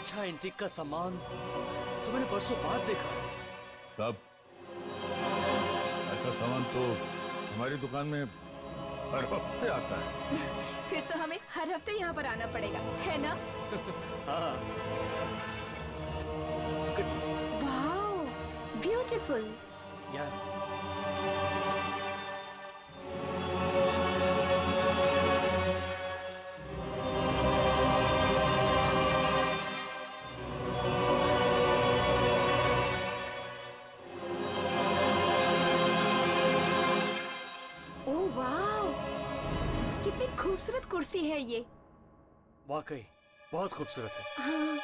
अच्छा एंटीक का सामान तो मैंने बरसों बाद देखा। सब ऐसा सामान तो हमारी दुकान में हर हफ्ते आता है। फिर तो हमें हर हफ्ते यहाँ पर आना पड़ेगा, है ना? हाँ। Wow, beautiful. यार कितनी खूबसूरत कुर्सी है ये। वाकई बहुत खूबसूरत है। हाँ।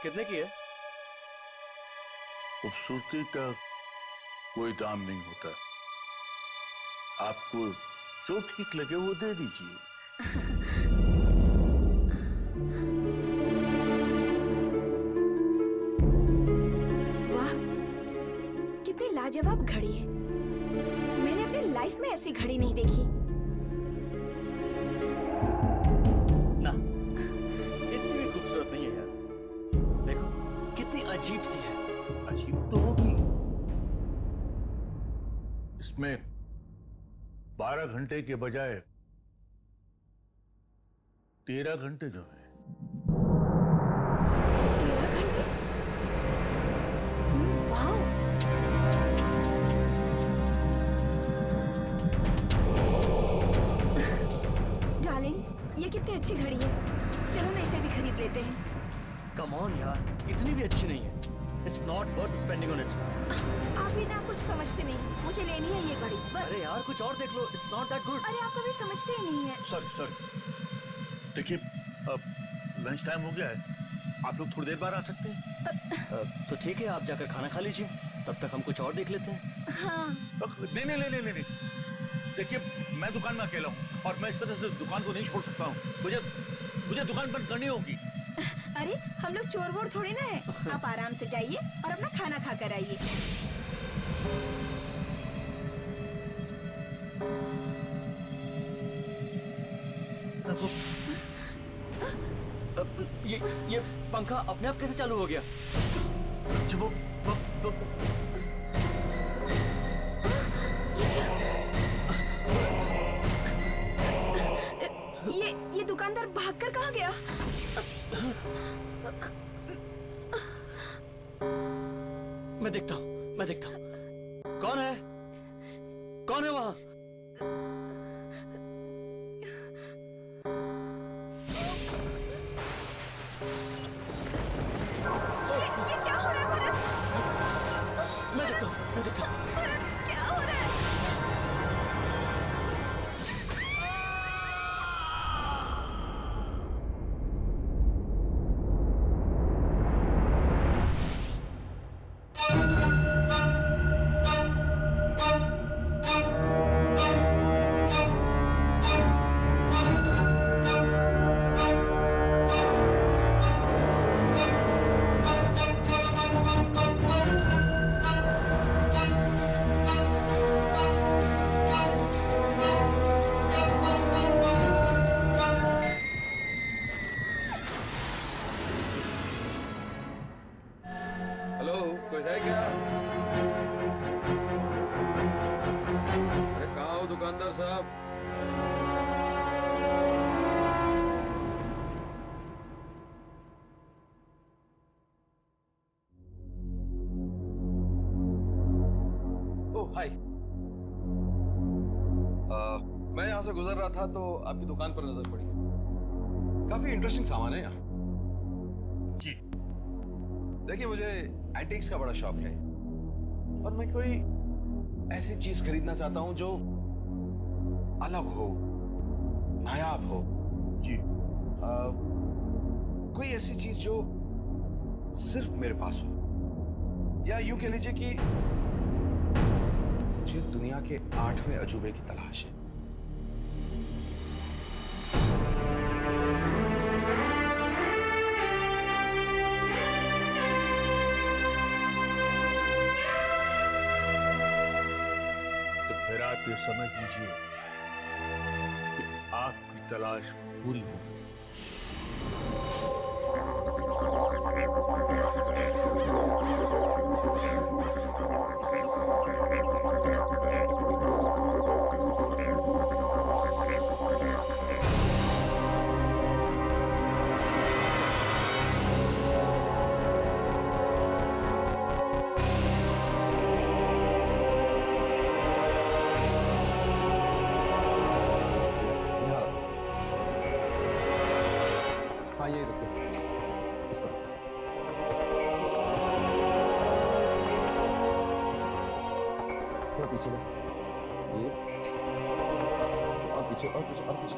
कितने की है? खूबसूरती का कोई दाम नहीं होता। आपको जो ठीक लगे वो दे दीजिए। वाह, कितनी लाजवाब घड़ी है। मैंने अपनी लाइफ में ऐसी घड़ी नहीं देखी। ना, इतनी भी खूबसूरत नहीं है यार। देखो कितनी अजीब सी है। अजीब तो होगी। इसमें 12 घंटे के बजाय 13 घंटे जो है। 13 घंटे? वाओ। डार्लिंग, ये कितनी अच्छी घड़ी है। चलो ना इसे भी खरीद लेते हैं। कम ऑन यार, इतनी भी अच्छी नहीं है। It's not worth spending on it. आप भी ना कुछ समझते नहीं। मुझे लेनी है ये घड़ी बस। अरे यार कुछ और देख लो। It's not that good. अरे आप कभी समझते ही नहीं है। सर देखिए, अब लंच टाइम हो गया है। आप लोग थोड़ी देर बाद आ सकते हैं? तो ठीक है, आप जाकर खाना खा लीजिए, तब तक हम कुछ और देख लेते हैं। हाँ। नहीं। देखिए, मैं दुकान में अकेला हूँ और मैं इस तरह से दुकान को नहीं छोड़ सकता हूँ। मुझे दुकान बंद करनी होगी। अरे हम लोग चोर वोर थोड़ी ना है। आप आराम से जाइए और अपना खाना खा कर आइए। ये पंखा अपने आप कैसे चालू हो गया? ये दुकानदार भागकर कहाँ गया? मैं देखता हूँ। कौन है वहाँ? ये क्या हो रहा है भरत? मैं देखता हूँ। भरत, क्या हो रहा है? कोई है क्या? अरे कहाँ हो दुकानदार साहब? ओह हाय। मैं यहाँ से गुजर रहा था तो आपकी दुकान पर नजर पड़ी। काफी इंटरेस्टिंग सामान है यहाँ। जी। देखिए मुझे एंटीक्स का बड़ा शौक है और मैं कोई ऐसी चीज खरीदना चाहता हूं जो अलग हो, नायाब हो। जी। कोई ऐसी चीज जो सिर्फ मेरे पास हो, या यूं कह लीजिए कि मुझे दुनिया के 8वें अजूबे की तलाश है। फिर आप ये समझ लीजिए कि आपकी तलाश पूरी हो गई। हाँ यही रखो इस तरफ। थोड़ा पीछे लो, ये और पीछे और पीछे और पीछे।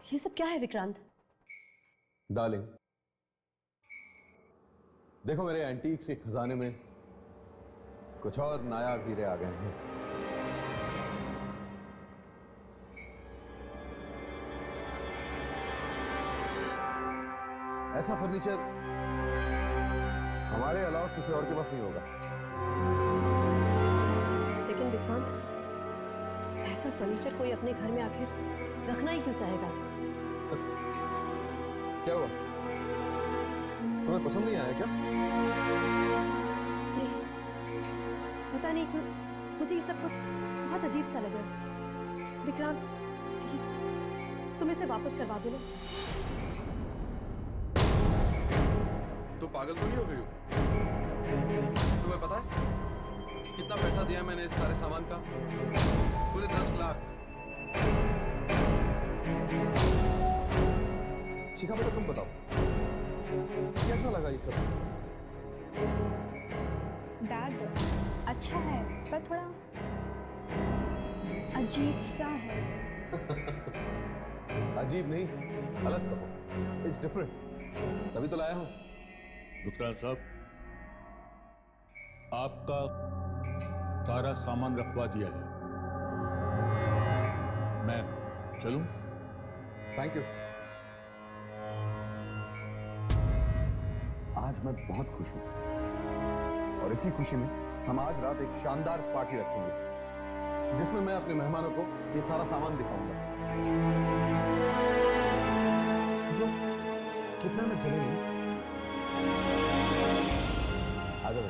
ये सब क्या है विक्रांत? डार्लिंग, देखो मेरे एंटीक्स के खजाने में कुछ और नायाब हीरे आ गए हैं। ऐसा फर्नीचर हमारे अलावा किसी और के पास नहीं होगा। लेकिन विक्रांत, ऐसा फर्नीचर कोई अपने घर में आखिर रखना ही क्यों चाहेगा? क्या हुआ, तुम्हें पसंद नहीं आया क्या? नहीं, पता नहीं क्यों मुझे ये सब कुछ बहुत अजीब सा लग रहा है। विक्रांत, प्लीज तुम इसे वापस करवा दो ना। तुम पागल तो नहीं हो गई हो? तुम्हें पता है कितना पैसा दिया मैंने इस सारे सामान का? पूरे 10 लाख। शिखा बेटा तुम बताओ, कैसा लगा ये सब? डैड, अच्छा है पर थोड़ा अजीब सा है। अजीब नहीं, अलग कहो। इट्स डिफरेंट, तभी तो लाया हूं। विक्रांत साहब, आपका सारा सामान रखवा दिया है। मैं चलूं? Thank you. आज मैं बहुत खुश हूं और इसी खुशी में हम आज रात एक शानदार पार्टी रखेंगे जिसमें मैं अपने मेहमानों को ये सारा सामान दिखाऊंगा। कितना में चलेंगे? आ जाओ।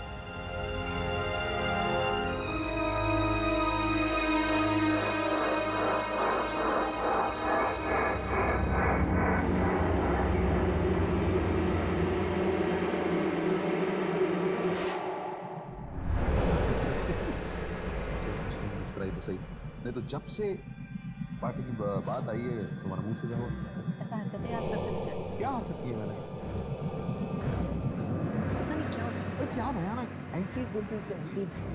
मुस्कुराई तो सही, नहीं तो जब से पार्टी की बात आई है तुम्हारा मुंह से जाओ। ऐसा हरकतें आप करते हैं? क्या हरकत की है मैंने? पता नहीं क्या होता है। अरे क्या भयानक एंटीक बिल्डिंग से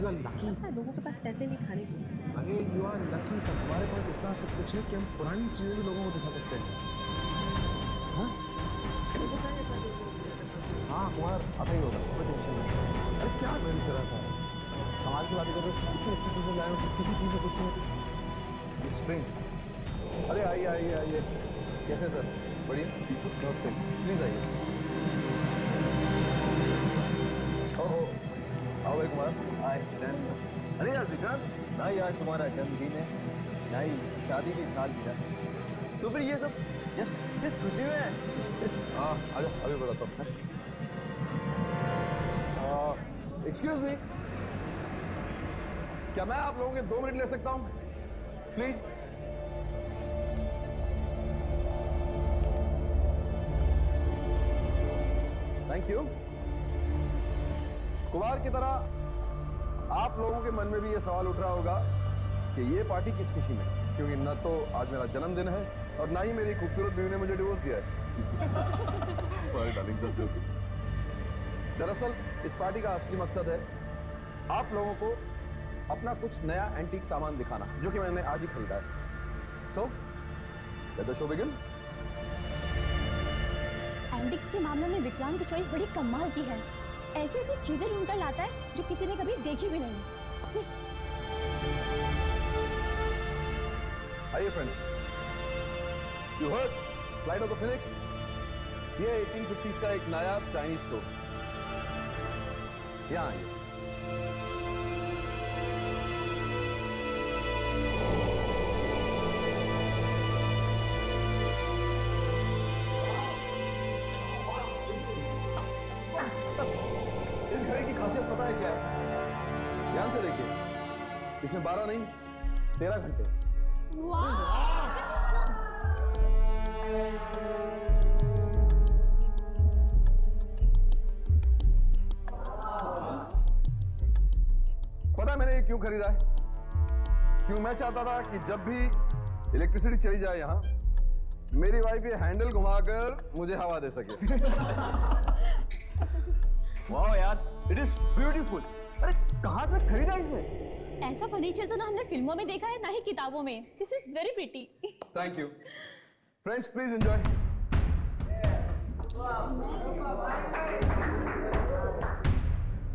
यू आर लकी। पता है, लोगों के पास पैसे नहीं खाने को। अरे यू आर लकी, तो हमारे पास इतना सब कुछ है कि हम पुरानी चीजें भी लोगों को दिखा सकते हैं। हाँ हाँ कुमार आता ही होगा, कोई टेंशन नहीं। अरे क्या मेरी तरह था कमाल की बात है, इतनी अच्छी चीजें लाए हो किसी चीज में कुछ नहीं होती। स्प्रिंग, अरे आइए आइए आइए। कैसे सर? बढ़िया, प्लीज आइए। ओहो, आओ एक बार। अरे यार विक्रांत, ना यार तुम्हारा जन्मदिन है, ना ही शादी की सालगिरह, तो फिर ये सब जस्ट किस खुशी में है? हाँ आ जाओ, अभी बताता हूँ। एक्सक्यूज मी, क्या मैं आप लोगों के 2 मिनट ले सकता हूँ प्लीज? Thank you. कुमार की तरह आप लोगों के मन में भी ये सवाल उठ रहा होगा कि ये पार्टी किस खुशी में, क्योंकि न तो आज मेरा जन्मदिन है और ना ही मेरी खूबसूरत बीवी ने मुझे डिवोर्स दिया है। Sorry darling, just joking. दरअसल इस पार्टी का असली मकसद है आप लोगों को अपना कुछ नया एंटीक सामान दिखाना, जो कि मैंने आज ही खरीदा है। So let the show begin. Antics के मामले में विक्रांत की चॉइस बड़ी कमाल की है। ऐसी ऐसी चीजें ढूंढकर लाता है जो किसी ने कभी देखी भी नहीं। आइए friends, you heard flight of the Phoenix. ये 1850s का एक नायाब चाइनीज स्टोर। यहाँ आइए। इस घड़ी की खासियत पता है क्या है? ध्यान से देखिए, इसमें 12 नहीं 13 घंटे। पता है मैंने ये क्यों खरीदा है? क्यों? मैं चाहता था कि जब भी इलेक्ट्रिसिटी चली जाए यहाँ, मेरी वाइफ ये हैंडल घुमाकर मुझे हवा दे सके। वाह यार, इट इज ब्यूटीफुल। अरे कहाँ से खरीदा इसे? ऐसा फर्नीचर तो ना हमने फिल्मों में देखा है ना ही किताबों में। This is very pretty. Thank you friends, please enjoy.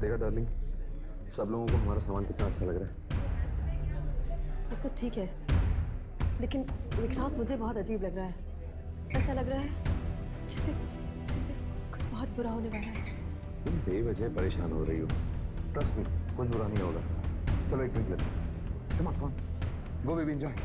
देखा डार्लिंग, सब लोगों को हमारा सामान कितना अच्छा लग रहा है। वो सब ठीक है, लेकिन विक्रांत मुझे बहुत अजीब लग रहा है। ऐसा लग रहा है जैसे जैसे कुछ बहुत बुरा होने वाला है। तुम बेवजह परेशान हो रही हो। ट्रस्ट मी, कुछ बुरा नहीं होगा। चलो एक ड्रिंक लेते हैं। Come on, go baby, enjoy.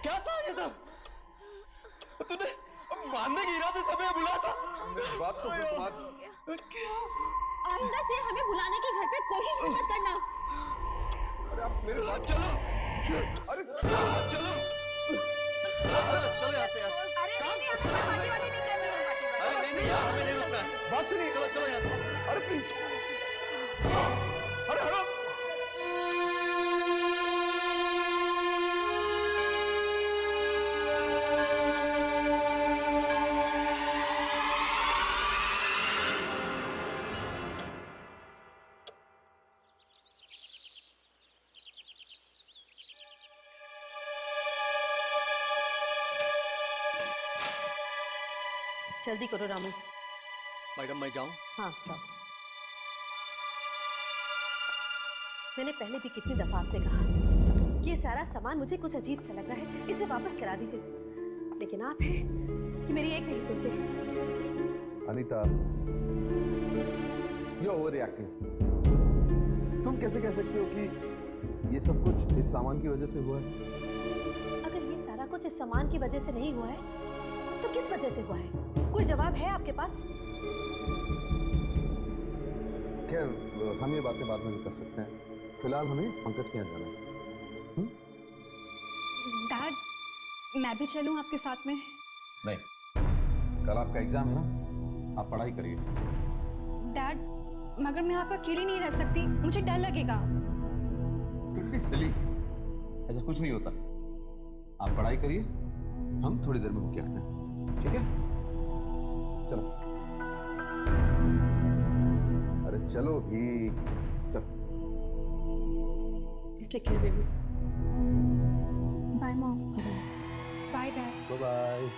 क्या था ये सब? तूने मारने के इरादे से हमें बुलाया था? बात तो सुन तुम्हारी। आइंदा से हमें बुलाने की घर पे कोशिश भी मत करना। अरे आप मेरे साथ चलो, अरे चलो, चलो यहाँ से यार। अरे नहीं, हमें पार्टी वार्टी नहीं करनी है, पार्टी वार्टी। अरे नहीं यार, हमें नहीं रुकना है। बात सुनिए। चलो चलो यहाँ से। अरे प्लीज, अरे हटो। जल्दी करो रामू। मैडम मैं जाऊँ? हाँ जाओ। मैंने पहले भी कितनी दफा आपसे कहा कि ये सारा सामान मुझे कुछ अजीब सा लग रहा है, इसे वापस करा दीजिए, लेकिन आप हैं कि मेरी एक नहीं सुनते। Anita, you over reacting. तुम कैसे कह सकते हो कि ये सब कुछ इस सामान की वजह से हुआ है? अगर ये सारा कुछ इस सामान की वजह से नहीं हुआ है तो किस वजह से हुआ है? कोई जवाब है आपके पास? खैर, हम ये बातें बाद में भी कर सकते हैं। फिलहाल हमें पंकज के यहाँ जाना है। डैड, मैं भी चलूं आपके साथ में? नहीं, कल आपका एग्जाम है ना, आप पढ़ाई करिए। डैड, मगर मैं आपका अकेली नहीं रह सकती, मुझे डर लगेगा। इतनी सिली, ऐसा कुछ नहीं होता। आप पढ़ाई करिए, हम थोड़ी देर में होके आते हैं, ठीक है? चलो। अरे चलो भी, चलो। You take care, baby. Bye mom. Bye dad. Bye bye.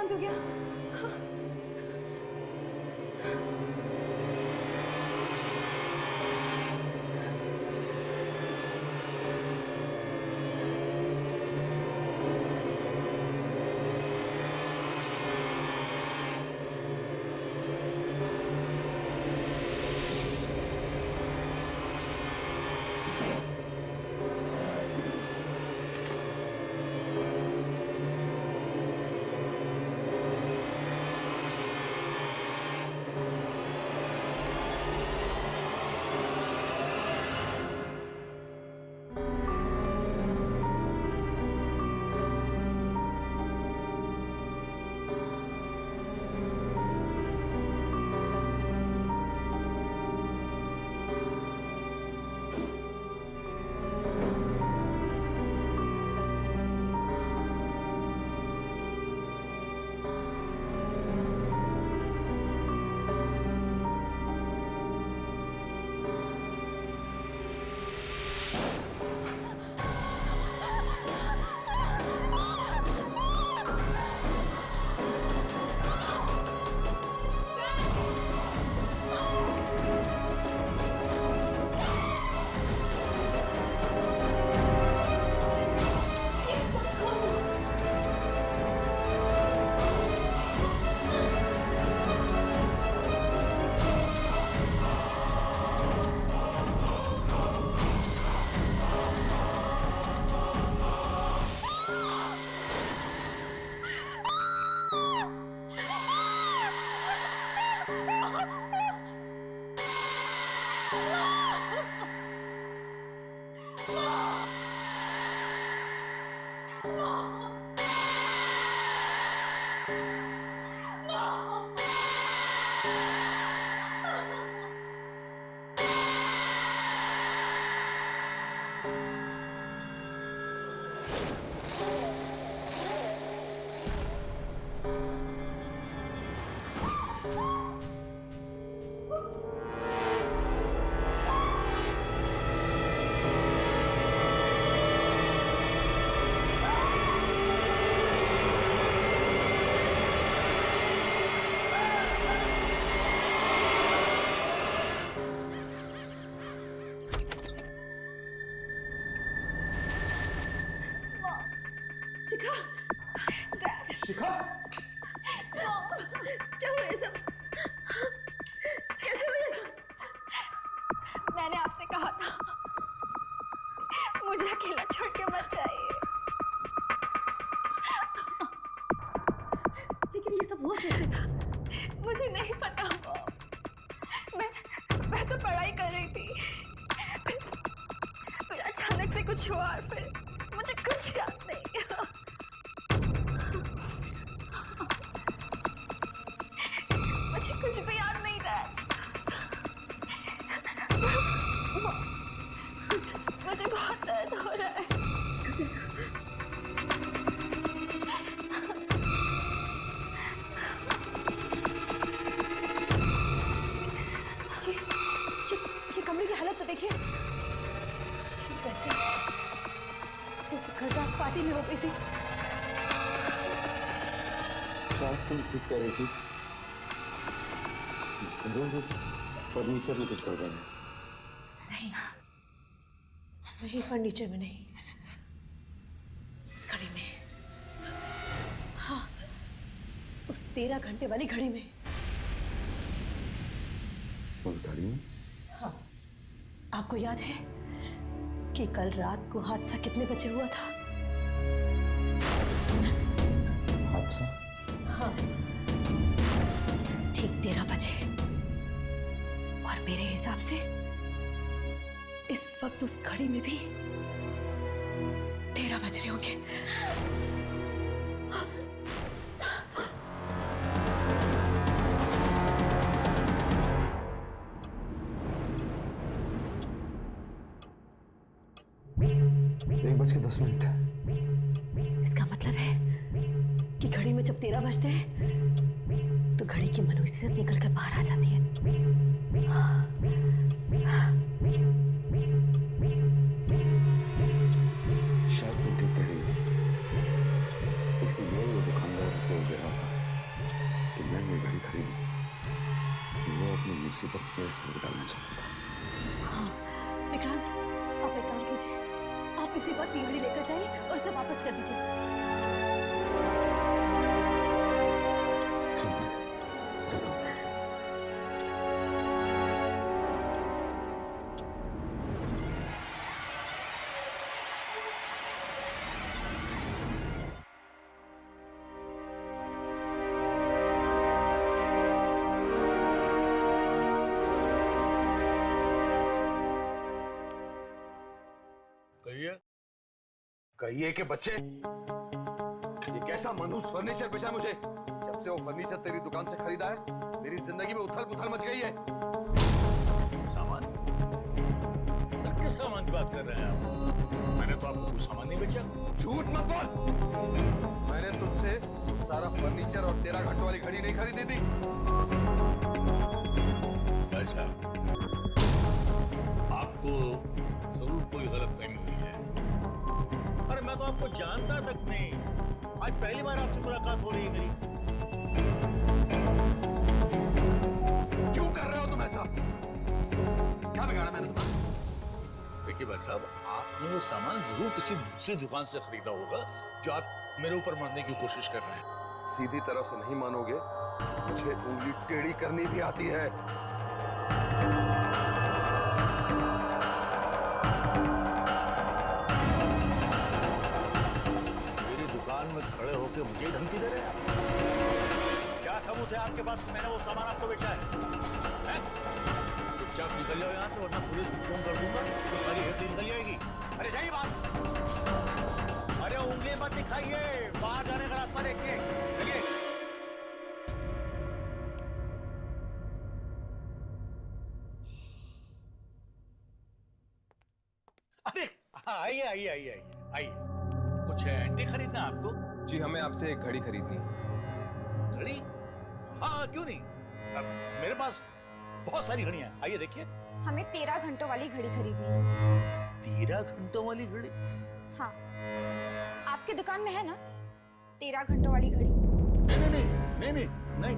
बंद हो गया। शिखा, शिखा, क्या हुआ ये सब? कैसे हुआ ये सब? मैंने आपसे कहा था मुझे अकेला छोड़ के मत जाइए। लेकिन ये सब हुआ कैसे? मुझे नहीं पता। मैं तो पढ़ाई कर रही थी, फिर अचानक से कुछ हुआ और फिर मुझे कुछ याद नहीं। मुझे कुछ भी याद नहीं रहा। मुझे बहुत दर्द हो रहा है। ये कमरे की हालत तो देखिए। ठीक वैसे जैसे कल रात पार्टी में हो गई थी। शायद तुम ठीक कह रही थी। जरूर उस फर्नीचर में कुछ गड़बड़ है। नहीं, फर्नीचर में नहीं, उस घड़ी में। हाँ, उस 13 घंटे वाली घड़ी में। उस घड़ी में? हाँ, आपको याद है कि कल रात को हादसा कितने बजे हुआ था? हादसा? हाँ, ठीक 13 बजे। और मेरे हिसाब से इस वक्त उस घड़ी में भी 13 बज रहे होंगे। एक 1:10। इसका मतलब है कि घड़ी में जब 13 बजते हैं तो घड़ी की मनुष्यत निकल कर बाहर आ जाती है। शायद तुम ठीक कह रही हो, इसीलिए वो दुकानदार सो गया था। मैं ये घड़ी खरीदी, वो अपनी मुसीबत में सिर डालना चाहता था। विक्रांत, आप एक काम कीजिए, आप इसी वक्त ये घड़ी लेकर जाइए और उसे वापस कर दीजिए। ठीक है, चलो। कहिए कहिए कि बच्चे, ये कैसा मनहूस फर्नीचर बेचा मुझे। जब से वो फर्नीचर तेरी दुकान से खरीदा है, मेरी जिंदगी में उथल पुथल मच गई है। सामान? किस सामान की बात कर रहे हैं आप? मैंने तो आपको कुछ सामान नहीं बेचा। झूठ मत बोल। मैंने तुझसे सारा फर्नीचर और 13 घंटों वाली घड़ी नहीं खरीदी थी। भाई साहब, आपको जरूर कोई गलतफहमी हुई है। अरे मैं तो आपको जानता तक नहीं, आज पहली बार आपसे मुलाकात हो रही है मेरी। क्यों कर रहे हो तुम ऐसा? क्या बिगाड़ा मैंने तुम्हारा? देखिए भाई साहब, आपने वो सामान जरूर किसी दूसरी दुकान से खरीदा होगा जो आप मेरे ऊपर मारने की कोशिश कर रहे हैं। सीधी तरह से नहीं मानोगे, मुझे उंगली टेढ़ी करनी भी आती है। मेरी दुकान में खड़े होकर मुझे धमकी दे रहे हैं आप? क्या सबूत है आपके पास कि मैंने वो सामान आपको बेचा है? चुपचाप निकल जाओ यहाँ से, वरना पुलिस को फोन कर दूंगा तो सारी हेड निकल जाएगी। अरे जाइए बात। अरे उंगली मत दिखाइए, बाहर जाने का रास्ता देखिए। चलिए। अरे आइए आइए आइए आइए आइए। कुछ एंटी खरीदना है आपको? जी, हमें आपसे एक घड़ी खरीदनी है। घड़ी? हाँ, क्यों नहीं। अब मेरे पास बहुत सारी घड़ियां हैं, आइए देखिए। हमें 13 घंटों वाली घड़ी खरीदनी है। 13 घंटों वाली घड़ी? हाँ, आपकी दुकान में है ना 13 घंटों वाली घड़ी? नहीं नहीं नहीं नहीं नहीं नहीं,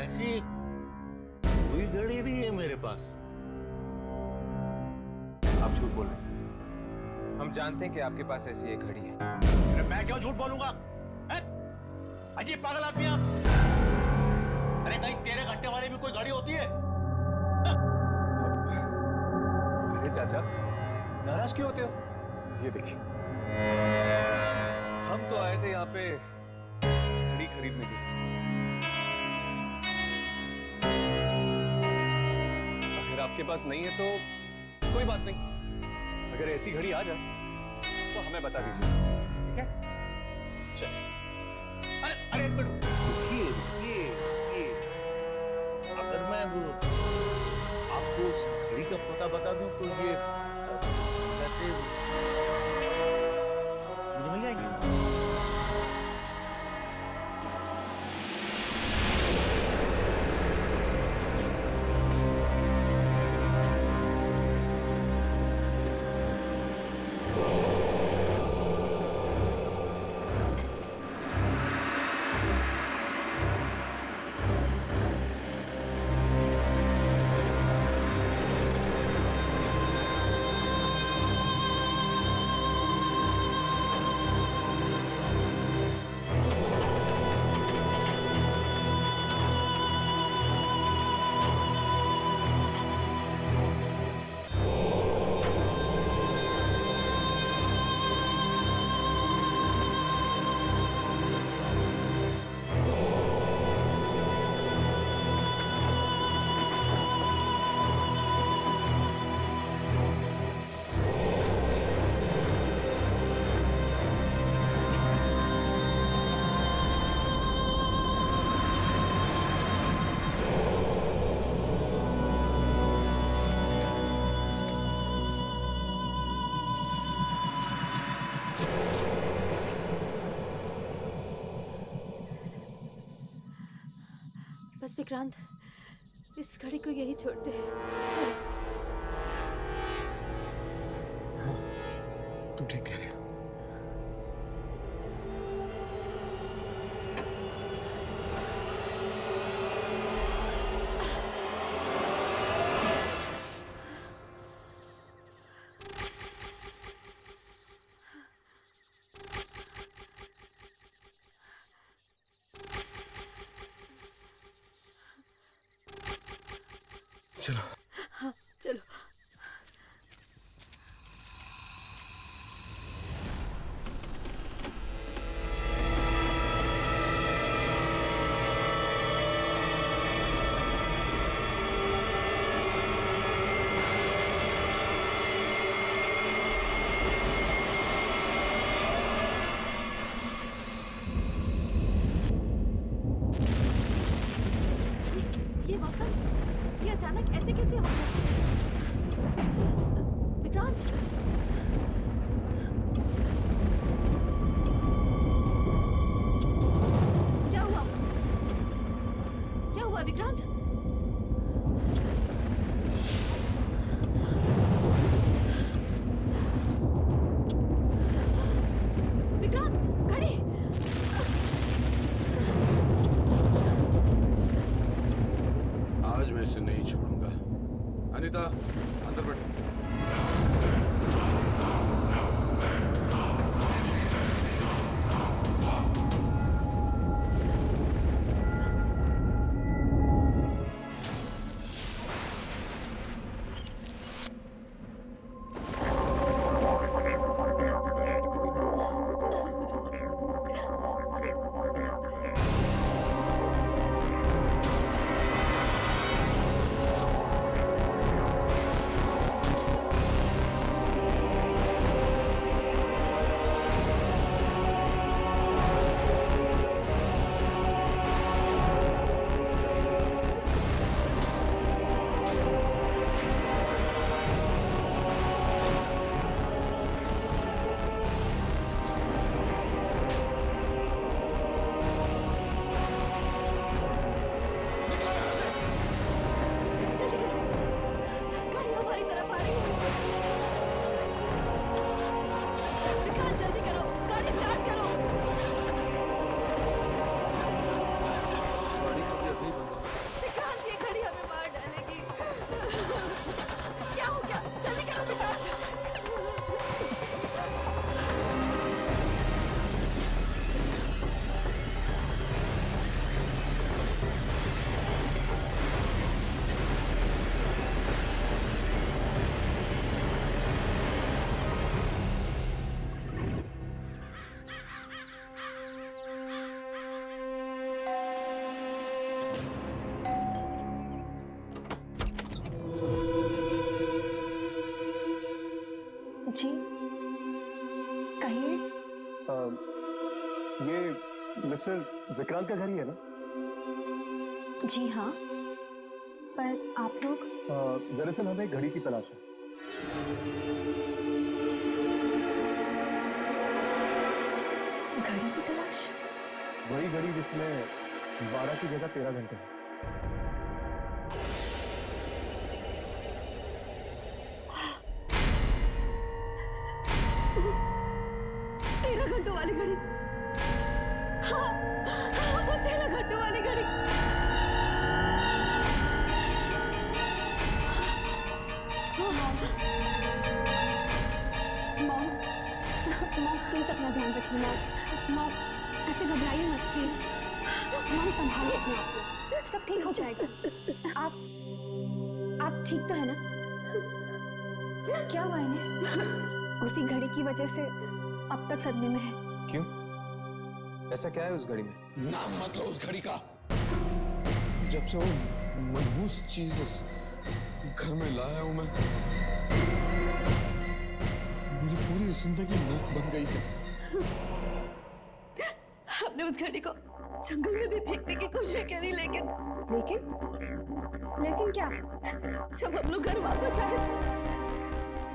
ऐसी कोई घड़ी नहीं है मेरे पास। आप झूठ बोल रहे हैं। हम जानते हैं कि आपके पास ऐसी एक घड़ी है। अरे मैं क्यों झूठ बोलूंगा? अजीब पागल आदमी आप। अरे कहीं 13 घंटे वाली भी कोई घड़ी होती है? अरे चाचा, नाराज क्यों होते हो? ये देखिए, हम तो आए थे यहाँ पे घड़ी खरीदने के लिए। अगर आपके पास नहीं है तो कोई बात नहीं। अगर ऐसी घड़ी आ जाए तो हमें बता दीजिए, ठीक है? चल। अरे अरे एक मिनट रुकिए रुकिए रुकिए। अगर मैं आपको उस घड़ी का पता बता दूं तो ये पैसे मुझे मिल जाएंगे? बस विक्रांत, इस घड़ी को यही छोड़ते हैं। चलो। तुम ठीक कह रहे हो। चलो। हाँ चलो। ये मौसम, ये अचानक ऐसे कैसे हो गया? विक्रांत, क्या हुआ? क्या हुआ विक्रांत? विक्रांत, घड़ी! आज मैं इसे नहीं छोड़ूंगा। अनीता, अंदर बैठो। जी कहिए। ये मिस्टर विक्रांत का घर ही है ना? जी हाँ, पर आप लोग? दरअसल हमें एक घड़ी की तलाश है। घड़ी की तलाश? वही घड़ी जिसमें 12 की जगह 13 घंटे हैं। 13 घंटों वाली घड़ी। हाँ, वो 13 घंटों वाली घड़ी। मॉम, मॉम प्लीज अपना ध्यान रखिए। मॉम ऐसे घबराइए मत प्लीज। मॉम संभालिए अपने आप को, सब ठीक हो जाएगा। आप ठीक तो है ना? क्या हुआ इन्हें? उसी घड़ी की वजह से अब तक सदमे में है। क्यों? ऐसा क्या है उस घड़ी में? नाम मत लो उस घड़ी का। जब से वो मनहूस चीज इस घर में लाया हूं मैं, मेरी पूरी जिंदगी नर्क बन गई है। हमने उस घड़ी को जंगल में भी फेंकने की कोशिश करी, लेकिन लेकिन क्या? जब हम लोग घर वापस आए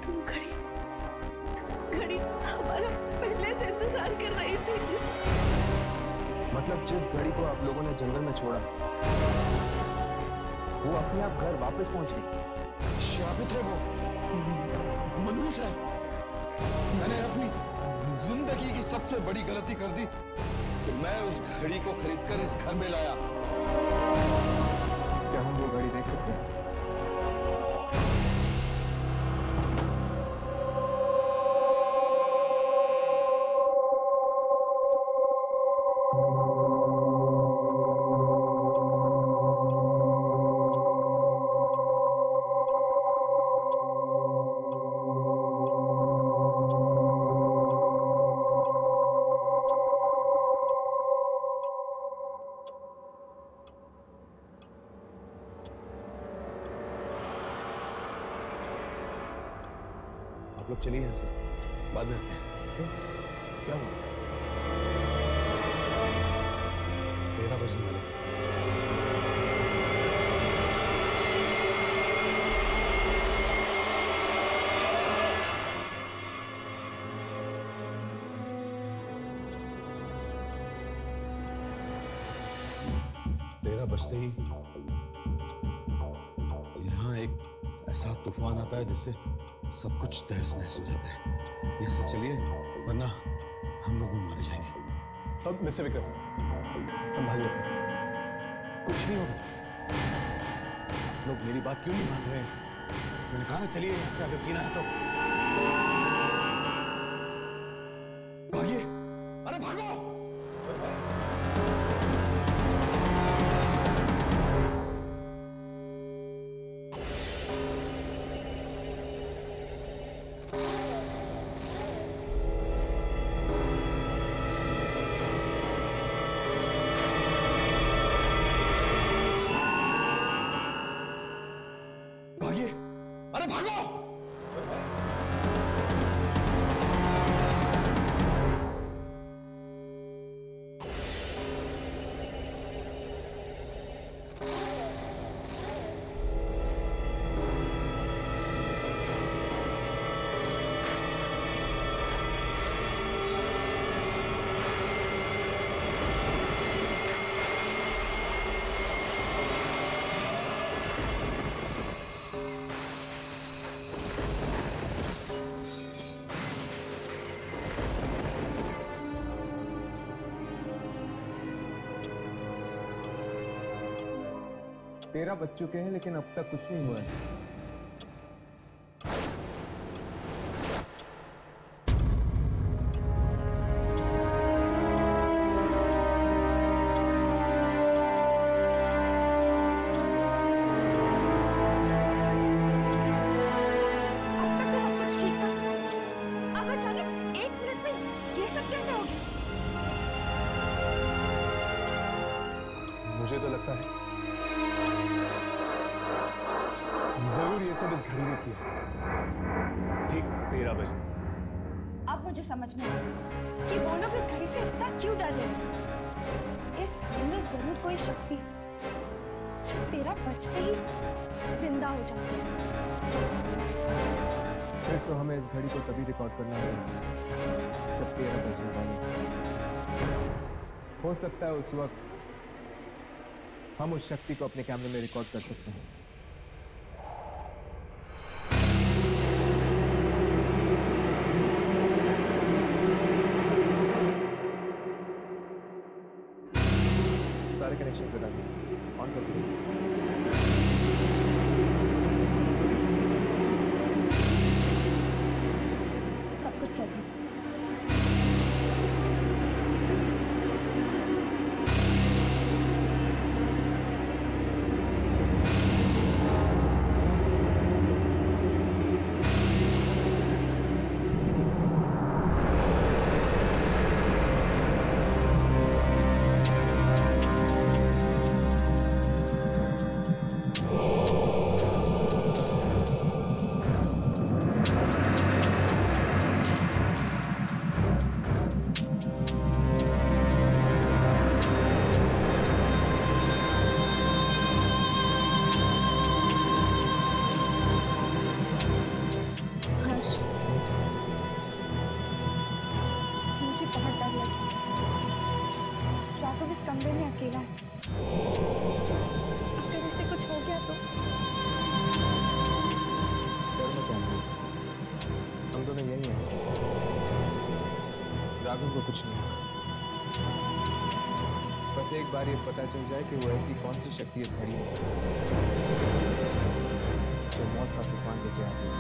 तो वो घड़ी हमारा पहले से इंतजार कर रही थी। मतलब जिस घड़ी को आप लोगों ने जंगल में छोड़ा, वो अपने आप घर वापस पहुंच गई। शापित है वो, मनहूस है। मैंने अपनी जिंदगी की सबसे बड़ी गलती कर दी कि मैं उस घड़ी को खरीदकर इस घर में लाया। क्या हम वो घड़ी देख सकते हैं? आप लोग चलिए यहाँ से, बाद में आते हैं। क्यों? क्या हुआ? 13 बजने वाले। बजते ही यहाँ एक ऐसा तूफान आता है जिससे सब कुछ तहस नहस हो जाता है। यहाँ से चलिए वरना हम लोग मारे जाएंगे। अब मिस्टर विक्रम संभालिए, कुछ नहीं होगा। लोग मेरी बात क्यों नहीं मान रहे हैं? मैंने कहा ना चलिए यहाँ से, अगर जीना है तो भागिए। अरे भागो! अरे भागो! तेरह बज चुके हैं लेकिन अब तक कुछ नहीं हुआ है। अब तक तो सब कुछ ठीक था, अब अचानक 1 मिनट में ये सब कैसे हो गया? मुझे तो लगता है जरूर ये सब इस घड़ी ने किया। ठीक 13 बजे। अब मुझे समझ में आया कि वो लोग इस घड़ी से इतना क्यों डर रहे थे। इस घड़ी में जरूर कोई शक्ति है जो 13 बजते ही जिंदा हो जाती है। फिर तो हमें इस घड़ी को तभी रिकॉर्ड करना है जब 13 बजने वाले। हो सकता है उस वक्त हम उस शक्ति को अपने कैमरे में रिकॉर्ड कर सकते हैं। सारे कनेक्शंस लगा दिए, ऑन कर दिए। सब कुछ सेट है। राघव इस कमरे में अकेला है। अगर इसे कुछ हो गया तो डरना क्या है? हम दोनों यही हैं। राघव को कुछ नहीं होगा। बस एक बार ये पता चल जाए कि वो ऐसी कौन सी शक्ति इस घड़ी में है जो मौत का तूफान लेके आती है।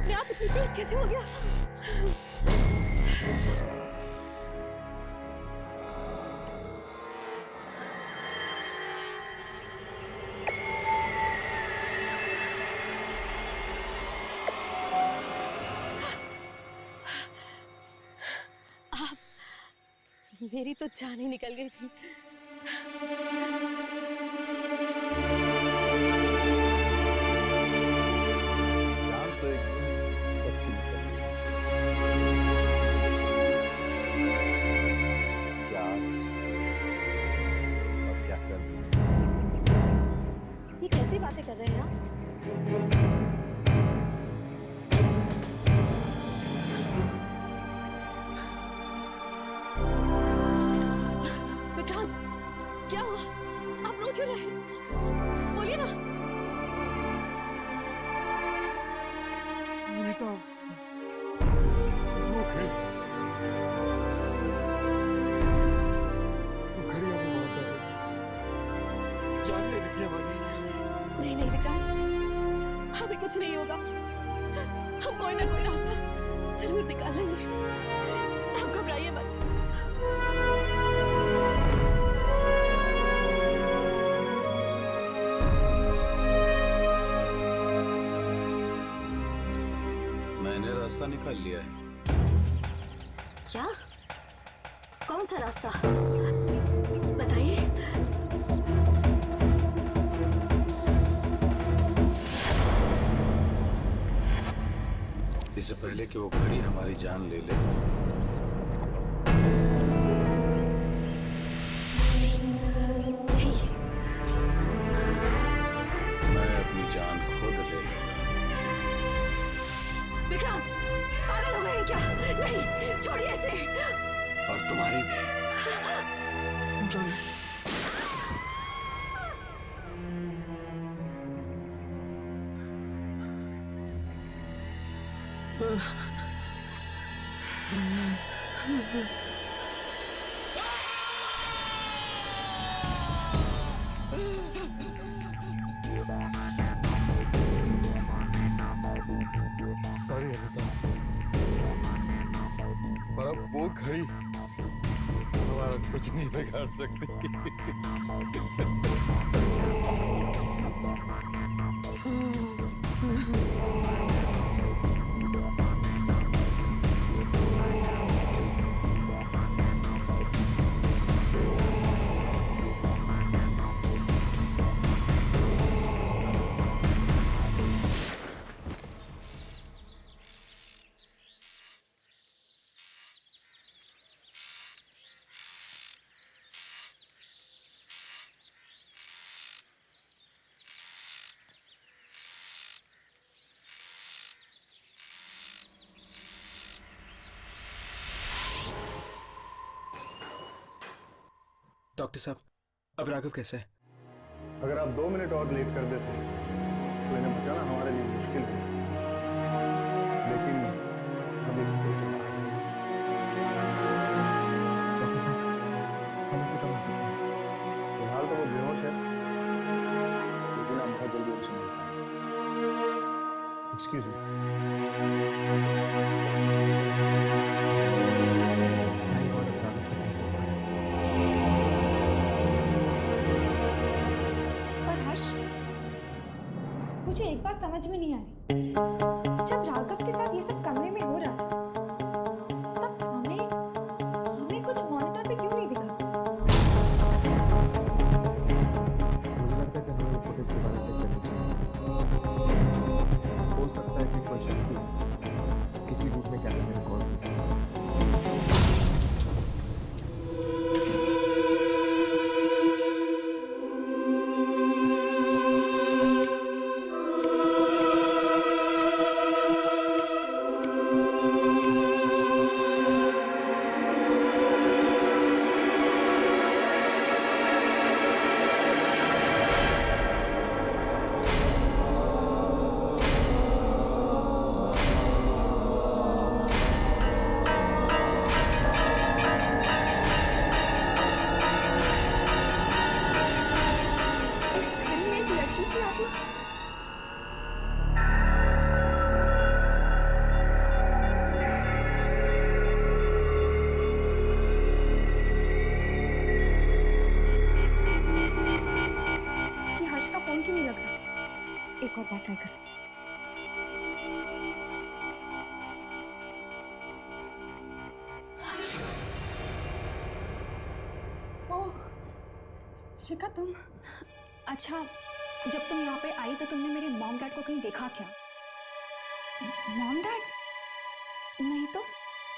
अपने आप इतनी तेज कैसे हो गया? मेरी तो जान ही निकल गई थी। जान तो एक सबकी निकल गई। क्या आज और क्या कल? ये कैसी बातें कर रहे हैं आप? विक्रांत, क्या हुआ? आप रो क्यों रहे हैं? बोलिए ना। मोनिका वो खड़ी हमें बहुत डर रही है। जान ले रही है हमारी। नहीं नहीं विक्रांत, हमें कुछ नहीं होगा। हम कोई ना कोई रास्ता जरूर निकाल लेंगे। आप घबराइए मत। मैंने रास्ता निकाल लिया है। क्या? कौन सा रास्ता? बताइए। इससे पहले कि वो घड़ी हमारी जान ले ले, नहीं, मैं अपनी जान खुद ले लूंगा। विक्रांत, पागल हो गए हैं क्या? नहीं, छोड़िए इसे। और तुम्हारी भी। सॉरी अनिता, पर अब वो घड़ी हमारा कुछ नहीं बिगाड़ सकती। डॉक्टर साहब, अब राघव कैसा है? अगर आप 2 मिनट और लेट कर देते तो इन्हें बचाना हमारे लिए मुश्किल है, लेकिन अभी कोई सुना नहीं। डॉक्टर साहब, हम उसे कब मिल सकते हैं? फिलहाल तो वो बेहोश है, लेकिन आप बहुत जल्दी उसे मिल पाएंगे। Excuse me. थैंक गॉड, अब राघव का कैसे हुआ है? पर हर्ष, मुझे एक बात समझ में नहीं आ रही। जब राघव के साथ ये सब कमरे में हो रहा था, तब हमें कुछ मॉनिटर पे क्यों नहीं दिखा? मुझे लगता है कि हमें फुटेज दोबारा चेक करनी चाहिए। हो सकता है कि कोई शक्ति किसी रूप में कैमरे में रिकॉर्ड हो। एक और बार ट्राई करती हूँ। ओह शिखा, तुम अच्छा, जब तुम यहाँ पे आई तो तुमने मेरे मॉम डैड को कहीं देखा क्या? Mom dad? नहीं तो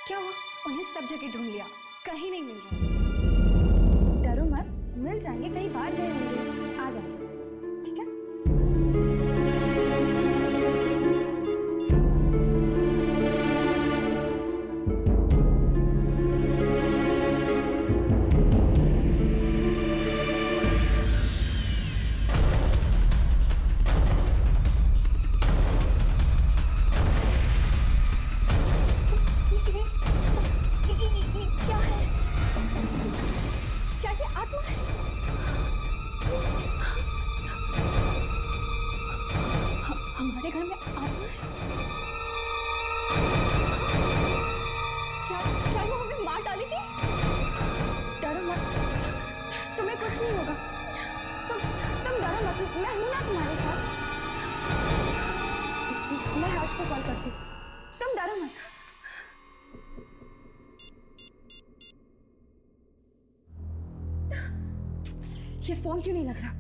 क्या हुआ? उन्हें सब जगह ढूंढ लिया, कहीं नहीं मिल रहा। डरो मत, मिल जाएंगे, कहीं बाहर गए होंगे, आ जाएंगे, ठीक है? क्या है? क्या ये आत्मा है? हमारे घर में आत्मा है? क्या वो हमें मार डालेगी? डरो मत, तुम्हें कुछ नहीं होगा। तुम डरो मत, मैं हूं ना तुम्हारे साथ। मैं हर्ष को कॉल करती हूँ, तुम डरो मत। ये फोन क्यों नहीं लग रहा?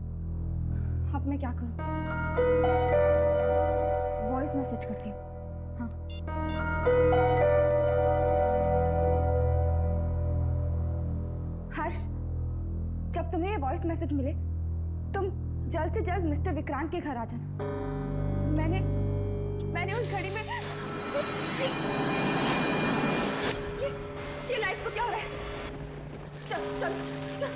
अब मैं क्या करूं? वॉइस मैसेज करती हूँ। हाँ। हर्ष, जब तुम्हें ये वॉइस मैसेज मिले, तुम जल्द से जल्द मिस्टर विक्रांत के घर आ जाना। मैंने उस घड़ी में ये लाइट को क्या हो रहा है? चल चल चल।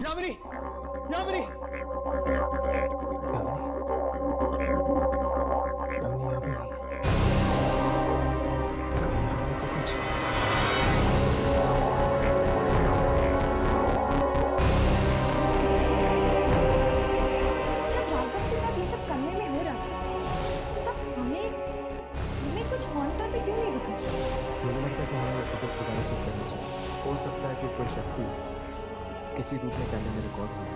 यामिनी, यामिनी, जब राघव के साथ ये सब करने में हो रहा था, तब हमें कुछ मॉनिटर पे क्यों नहीं दिखा? मुझे लगता है कि हमें टिकट दोबारा चेक करनी चाहिए। हो सकता है कि कोई शक्ति किसी रूप में कैमरे में रिकॉर्ड हुई है।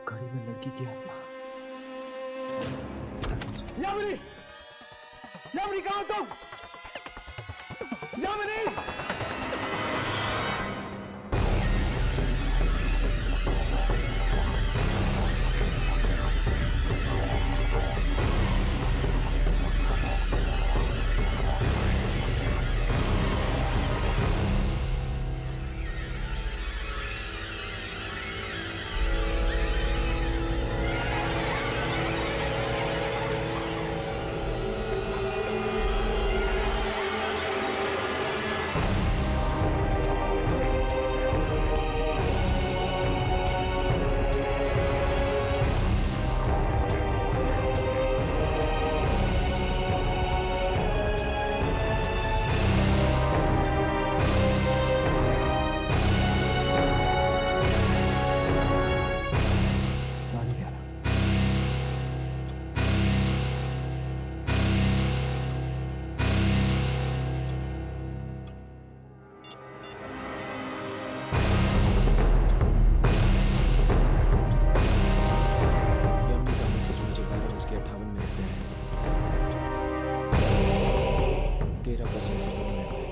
घड़ी में लड़की की आत्मा। यामिनी, यामिनी कहाँ हो तुम? यामिनी! यामिनी का मैसेज मुझे 12:58 पे आया। 13 बजने से 2 मिनट पहले।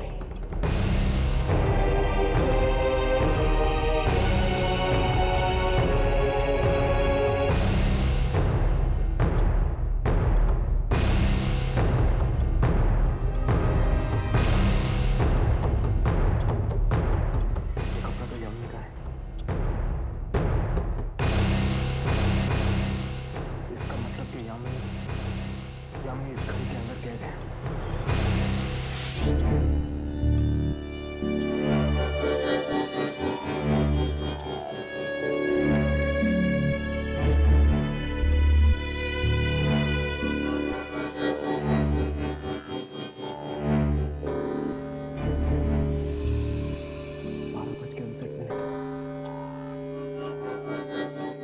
ये कपड़ा तो यामिनी का है। इसका मतलब कि यामिनी इस घड़ी के अंदर कैद है।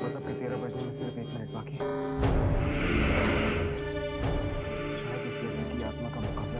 मतलब कि 13 बजने में सिर्फ 1 मिनट बाकी है। शायद इस लड़की की आत्मा का मुकाबला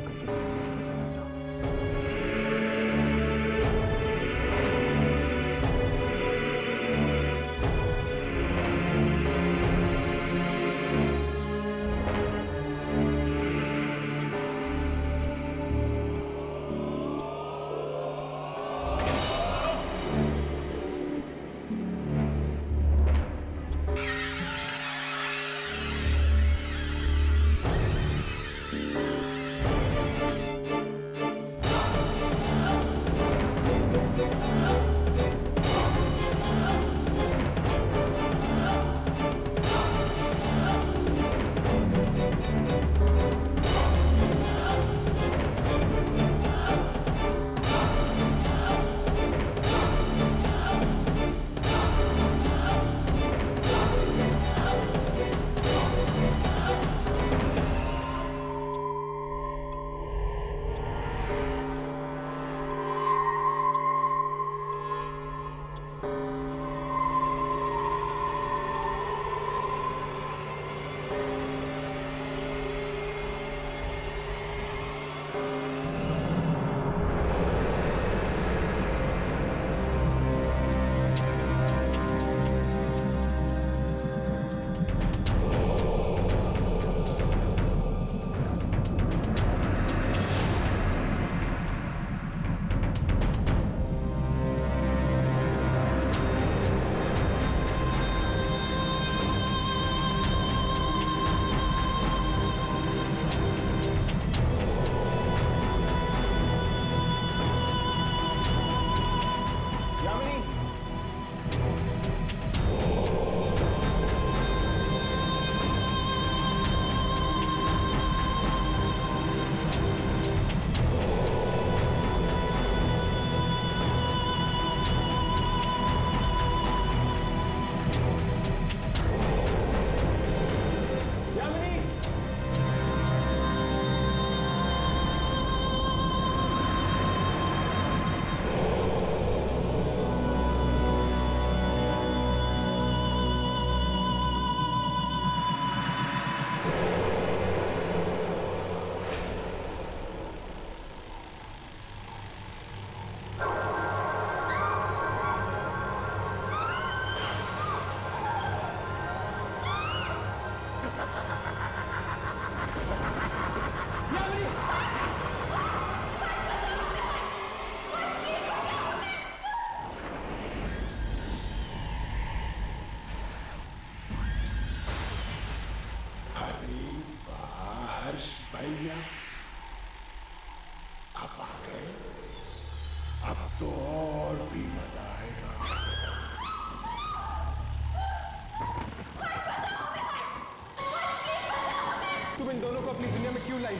इन दोनों को अपनी दुनिया में क्यों लाई?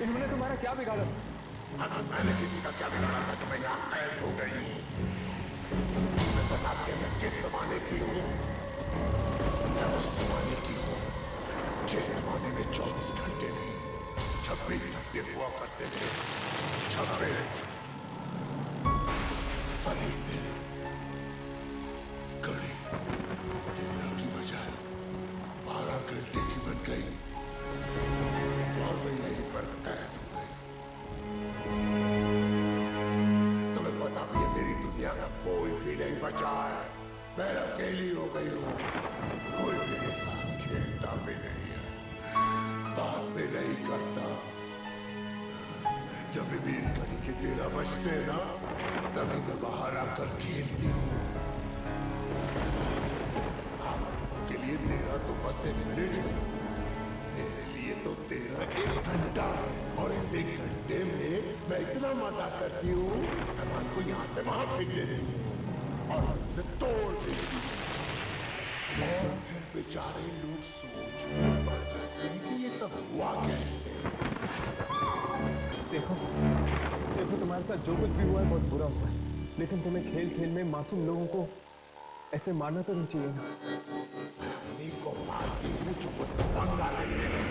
इन्होंने तुम्हारा क्या बिगाड़ा? मैंने किसी का क्या बिगाड़ा था कि मैं यहाँ कैद हो गई हूँ? मैं बता के मैं किस जमाने की हूँ? मैं उस जमाने की हूँ जिस जमाने में 24 घंटे नहीं 26 घंटे हुआ करते थे। 26 और एक दिन घड़ी दुनिया की बजाय 12 घंटे की बन गई और मैं यहीं पर कैद हूँ। तुम्हें पता भी है मेरी दुनिया में कोई भी नहीं बचा है। मैं अकेली हो गई हूँ। कोई मेरे साथ खेलता भी नहीं है, बात भी नहीं करता। जब भी इस घड़ी के 13 बजते हैं ना, तभी मैं बाहर आकर खेलती हूँ। आप लोगों के लिए 13 तो बस एक मिनट है, मेरे लिए तो 13 एक घंटा है। और इस एक घंटे में मैं इतना मजा करती हूँ, सामान को यहाँ से वहां फेंक देती हूँ और उसे तोड़ देती हूँ। और फिर बेचारे लोग सोच में पड़ जाते हैं कि ये सब हुआ कैसे। देखो तुम्हारे साथ जो कुछ भी हुआ है बहुत बुरा हुआ है, लेकिन तुम्हें खेल खेल में मासूम लोगों को ऐसे मारना तो नहीं चाहिए ना। उन्हीं को मारती हूँ जो मुझसे पंगा लेते हैं,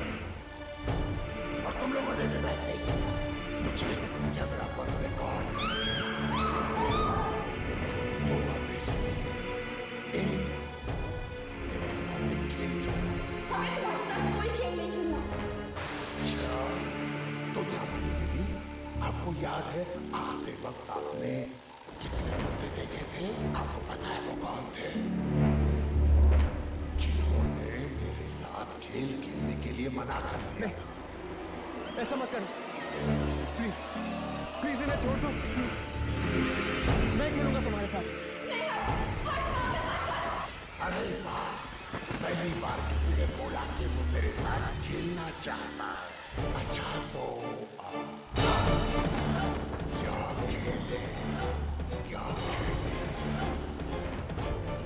और तुम लोगों ने भी वैसे ही किया। मुझे कैमरा पर रिकॉर्ड तो वापस मेरे साथ एक खेल हमें तुम्हारे साथ कोई खेल नहीं खेलना। अच्छा, तो क्या बोली दीदी? आपको याद है आते वक्त आपने कितने मुद्दे देखे थे? आपको पता है वो कौन थे? जिन्होंने मेरे साथ खेल खेलने के लिए मना कर दिया था। ऐसा मत कर, प्लीज प्लीज इन्हें छोड़ दो। मैं खेलूंगा तुम्हारे साथ। अरे वाह, पहली बार किसी ने बोला कि वो मेरे साथ खेलना चाहता है। अच्छा तो क्या खेले?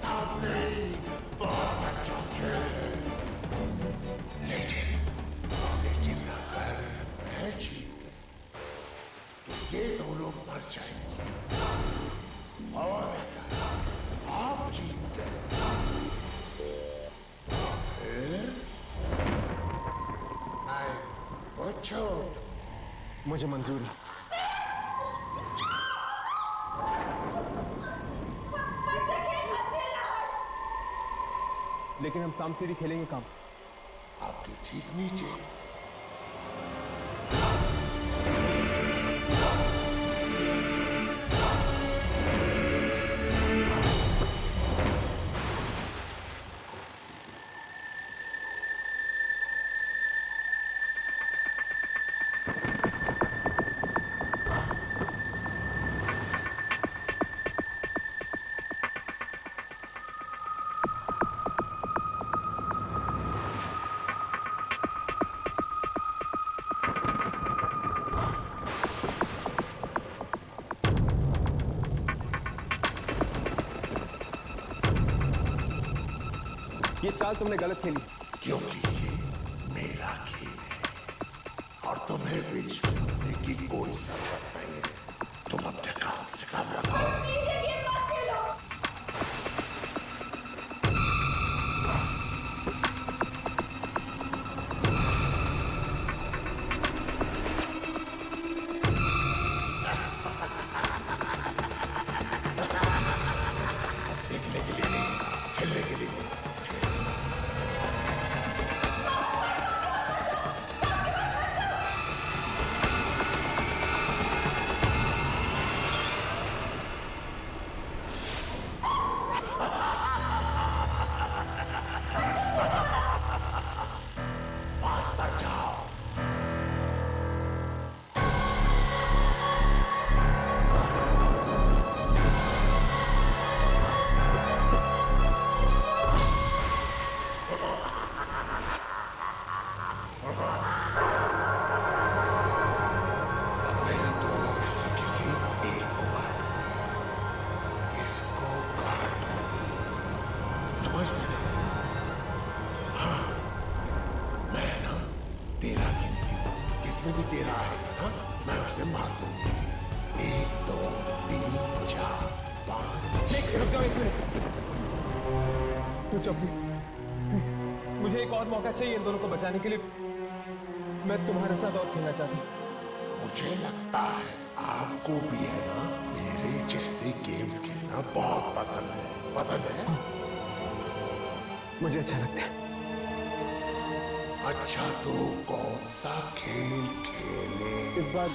सांप से बहुत अच्छा खेल है, लेकिन अगर मैं जीत गई तो ये दोनों मर जाएंगे, और अगर आप जीत गए तो फिर मैं वो छोड़। मुझे मंजूर है, लेकिन हम सांप सीढ़ी खेलेंगे काम आपके ठीक नीचे। ये चाल तुमने गलत खेली, क्योंकि ये मेरा खेल है और तुम्हें भी छूटने की कोई जरूरत नहीं है। तुम अपने काम से काम रखो। देखने के लिए नहीं, खेलने के लिए। में भी तेरा आएगा ना, मैं उसे मार दूंगी। 1 2 3 4 5। रुक जाओ 1 मिनट, रुक जाओ प्लीज। मुझे एक और मौका चाहिए इन दोनों को बचाने के लिए। मैं तुम्हारे साथ और खेलना चाहती हूँ। मुझे लगता है आपको भी है ना मेरे जैसे गेम्स खेलना बहुत पसंद है। पसंद है? मुझे अच्छा लगता है। अच्छा तो कौन सा खेल खेले? इस बार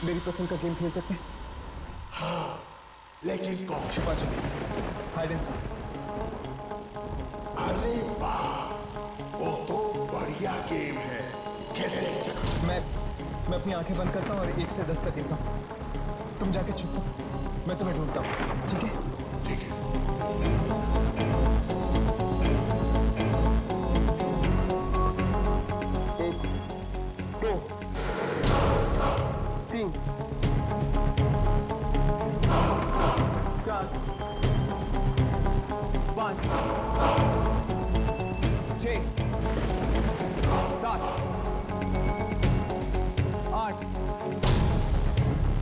मेरी पसंद का गेम खेल सकते हैं? हाँ, लेकिन कौन? छुपा छुपी, हाइड एंड सीक। अरे वाह, वो तो बढ़िया गेम है, खेलते हैं चलो। मैं अपनी आंखें बंद करता हूँ और 1 से 10 तक गिनता हूँ। तुम जाके छुपो, मैं तुम्हें ढूंढता हूँ, ठीक है? ठीक है। 1 2 3 4 5 6 7 8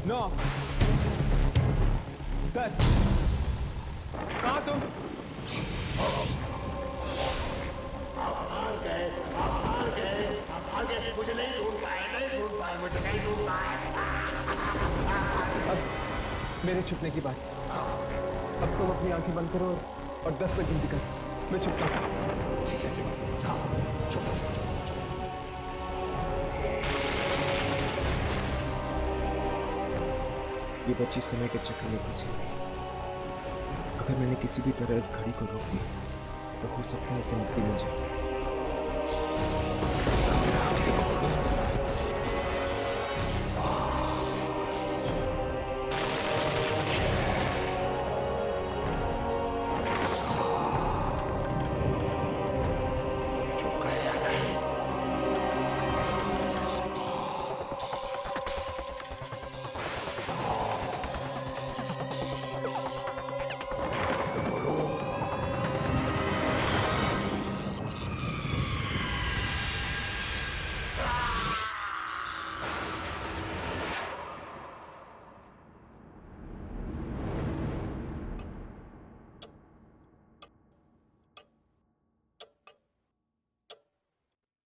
9 10। कहाँ तुम? मुझे नहीं ढूंढ पाए, मुझे नहीं ढूंढ पाए। अब मेरे छुपने की बात। अब तुम अपनी आंखें बंद करो और 10 तक गिनती करो। मैं छुपता हूँ। ठीक है, जाओ, चलो। ये बच्ची समय के चक्र में फंसी हुई है। अगर मैंने किसी भी तरह इस घड़ी को रोक दिया तो हो सकता है इसे मुक्ति मिल जाए।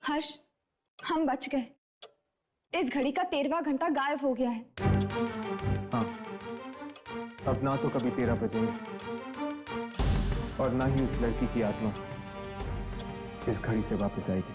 हर्ष, हम बच गए। इस घड़ी का 13वां घंटा गायब हो गया है। हाँ, अब ना तो कभी 13 बजेंगे और ना ही उस लड़की की आत्मा इस घड़ी से वापस आएगी।